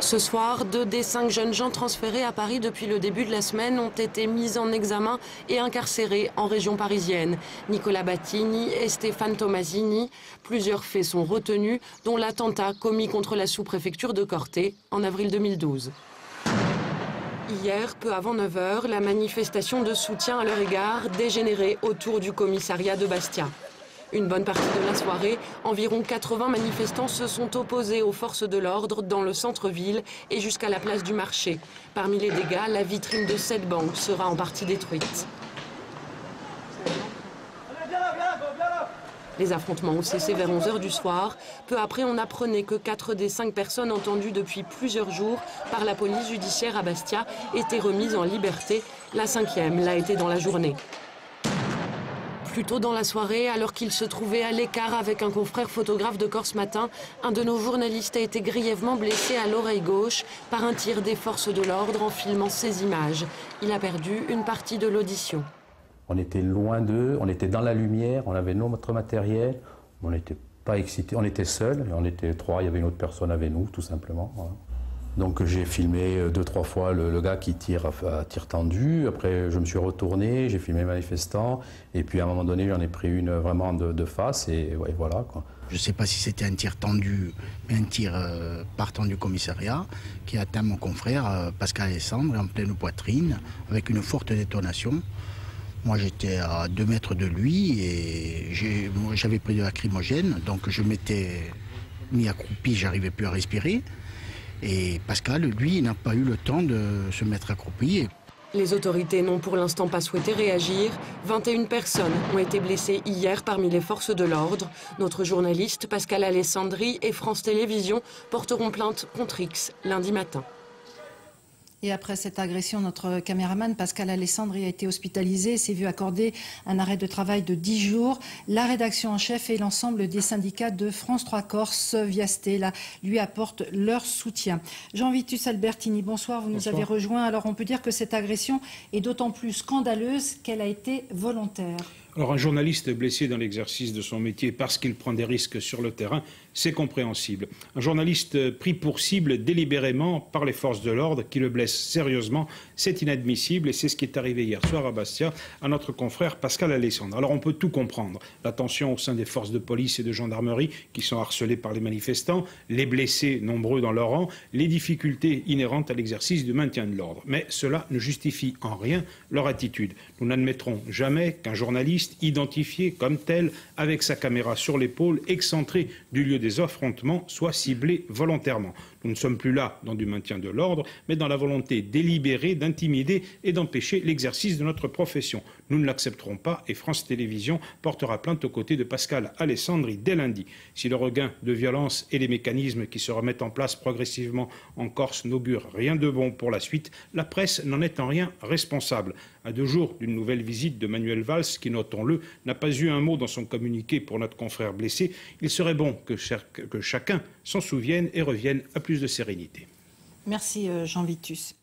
Ce soir, 2 des 5 jeunes gens transférés à Paris depuis le début de la semaine ont été mis en examen et incarcérés en région parisienne. Nicolas Battini et Stéphane Tomasini. Plusieurs faits sont retenus, dont l'attentat commis contre la sous-préfecture de Corté en avril 2012. Hier, peu avant 9 h, la manifestation de soutien à leur égard dégénérait autour du commissariat de Bastia. Une bonne partie de la soirée, environ 80 manifestants se sont opposés aux forces de l'ordre dans le centre-ville et jusqu'à la place du marché. Parmi les dégâts, la vitrine de 7 banques sera en partie détruite. Les affrontements ont cessé vers 11 h du soir. Peu après, on apprenait que 4 des 5 personnes entendues depuis plusieurs jours par la police judiciaire à Bastia étaient remises en liberté. La 5e l'a été dans la journée. Plus tôt dans la soirée, alors qu'il se trouvait à l'écart avec un confrère photographe de Corse Matin, un de nos journalistes a été grièvement blessé à l'oreille gauche par un tir des forces de l'ordre en filmant ces images. Il a perdu une partie de l'audition. On était loin d'eux, on était dans la lumière, on avait notre matériel, on n'était pas excités, on était seuls, on était 3, il y avait une autre personne avec nous, tout simplement. Voilà. Donc j'ai filmé 2-3 fois le gars qui tire à tir tendu. Après je me suis retourné, j'ai filmé les manifestants. Et puis à un moment donné j'en ai pris une vraiment de face et ouais, voilà quoi. Je ne sais pas si c'était un tir tendu, mais un tir partant du commissariat qui a atteint mon confrère Pascal Alessandri en pleine poitrine avec une forte détonation. Moi j'étais à 2 mètres de lui et j'avais pris de lacrymogène, donc je m'étais mis accroupi, j'arrivais plus à respirer. Et Pascal, lui, n'a pas eu le temps de se mettre accroupi. Les autorités n'ont pour l'instant pas souhaité réagir. 21 personnes ont été blessées hier parmi les forces de l'ordre. Notre journaliste Pascal Alessandri et France Télévisions porteront plainte contre X lundi matin. Et après cette agression, notre caméraman Pascal Alessandri a été hospitalisé et s'est vu accorder un arrêt de travail de 10 jours. La rédaction en chef et l'ensemble des syndicats de France 3 Corse via Stella lui apportent leur soutien. Jean-Vitus Albertini, bonsoir, vous nous avez rejoint. Alors on peut dire que cette agression est d'autant plus scandaleuse qu'elle a été volontaire. Alors un journaliste blessé dans l'exercice de son métier parce qu'il prend des risques sur le terrain, c'est compréhensible. Un journaliste pris pour cible délibérément par les forces de l'ordre qui le blesse sérieusement, c'est inadmissible et c'est ce qui est arrivé hier soir à Bastia à notre confrère Pascal Alessandri. Alors on peut tout comprendre, la tension au sein des forces de police et de gendarmerie qui sont harcelées par les manifestants, les blessés nombreux dans leur rang, les difficultés inhérentes à l'exercice du maintien de l'ordre. Mais cela ne justifie en rien leur attitude. Nous n'admettrons jamais qu'un journaliste identifié comme tel, avec sa caméra sur l'épaule, excentré du lieu des affrontements, soit ciblé volontairement. Nous ne sommes plus là dans du maintien de l'ordre, mais dans la volonté délibérée d'intimider et d'empêcher l'exercice de notre profession. Nous ne l'accepterons pas et France Télévisions portera plainte aux côtés de Pascal Alessandri dès lundi. Si le regain de violence et les mécanismes qui se remettent en place progressivement en Corse n'augurent rien de bon pour la suite, la presse n'en est en rien responsable. À 2 jours d'une nouvelle visite de Manuel Valls, qui, notons-le, n'a pas eu un mot dans son communiqué pour notre confrère blessé, il serait bon que chacun s'en souvienne et revienne à plus de sérénité. Merci Jean-Vitus.